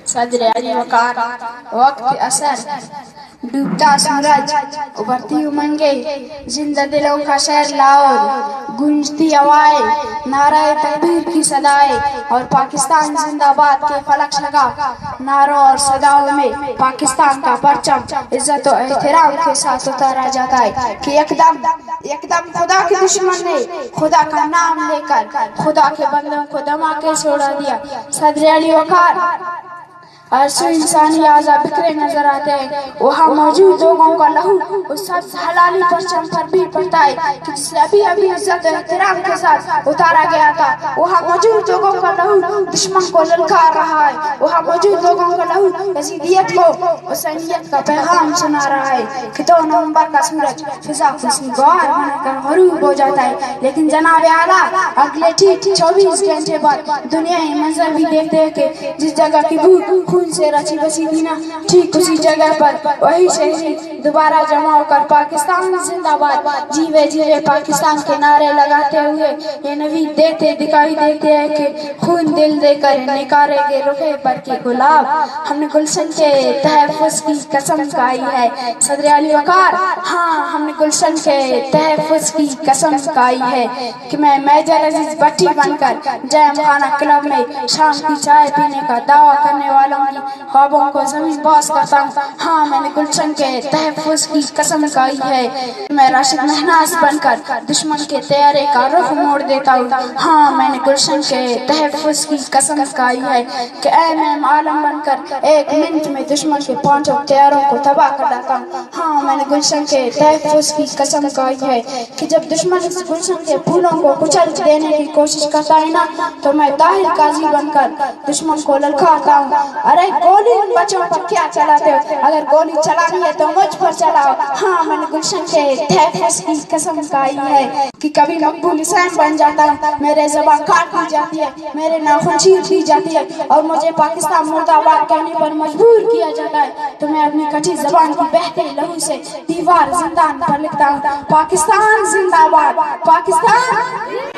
صدر علی وقار وقت اثر ڈوبتا سورج ابھرتی امنگیں زندہ دلوں کا شہر لاہور گونجتی ہوائیں نعرہ تکبیر کی صدائیں اور پاکستان زندہ باد کے فلک لگا نعروں اور صداؤں میں پاکستان کا پرچم عزت و احترام کے ساتھ اتارا جاتا ہے کہ یک دم خدا کے دشمن نے خدا کا نام لے کر خدا کے بندوں کو دھماکے سے اڑا دیا۔ صدر علی وقار عرصہ انسانی اعضاء بکھرے نظر آتے ہیں، وہاں موجود لوگوں کا لہو اس سبز حلالی پرچم پر بھی پڑتا ہے کہ جسے ابھی عزت و احترام کے ساتھ اتارا گیا تھا۔ وہاں موجود لوگوں کا لہو دشمن کو للکار رہا ہے، وہاں موجود لوگوں کا لہو یزیدیت کو حسینیت کا پیغام سنا رہا ہے کہ 2 نومبر کا سورج فضا خوشگوار بن کر غروب ہو جاتا ہے، لیکن جناب اعلیٰ اگلے ٹھیک 24 گھنٹے بعد دنیائی منظر بھی دیکھتے ہیں کہ جس جگہ کی بو خون سے رچی بسی تھی نا، ٹھیک اسی جگہ پر وہی شہری دوبارہ جمع ہو کر پاکستان زندہ باد جیوے جیوے پاکستان کے نعرے لگاتے ہوئے یہ نوید دیتے دکھائی دیتے ہیں کہ خون دل دے کر نکارے گے رخے پر کے گلاب، ہم نے گلشن کے تحفظ کی قسم کھائی ہے۔ صدر علی وقار ہاں ہم نے گلشن کے تحفظ کی قسم کھائی ہے کہ میں میجر عزیز بٹی بن کر جیم خانہ کلب میں شام کی چائے پینے کا دعویٰ کرنے والوں کی خوابوں کو زمین باز کرتا ہوں۔ ہاں میں نے گلشن کے تحفظ کی قسم کھائی ہے میں راشد مہناز بن کر دشمن کے طیارے کا رخ موڑ دیتا ہوں۔ ہاں میں نے گلشن کے تحفظ کی قسم کھائی ہے کہ ایم عالم بن کر 1 منٹ میں دشمن کے 5 طیاروں کو تباہ کر دیتا ہوں۔ ہاں میں نے گلشن کے تحفظ کی قسم کھائی ہے کہ جب دشمن اس گلشن کے پھولوں کو کچل دینے کی کوشش کرتا ہے نا تو میں طاہر قاضی بن کر دشمن کو للکارتا ہوں، ارے گولی ان بچوں پر کیا چلاتے ہو، اگر گولی چلانی ہے تو مجھ پر چلاؤ۔ ہاں میں نے گلشن کے تحفظ کی قسم کھائی ہے کہ کبھی مقبول حسین بن جاتا ہوں، میرے زبان کاٹ دی جاتی ہے، میرے ناخن چیر دی جاتی ہے اور مجھے پاکستان مرد آباد کہنے پر مجبور کیا جاتا ہے تو میں اپنی کٹھی زبان کی بہتے لہو سے دیوار زندان پر لکھتا ہوں، پاکستان زندہ باد، پاکستان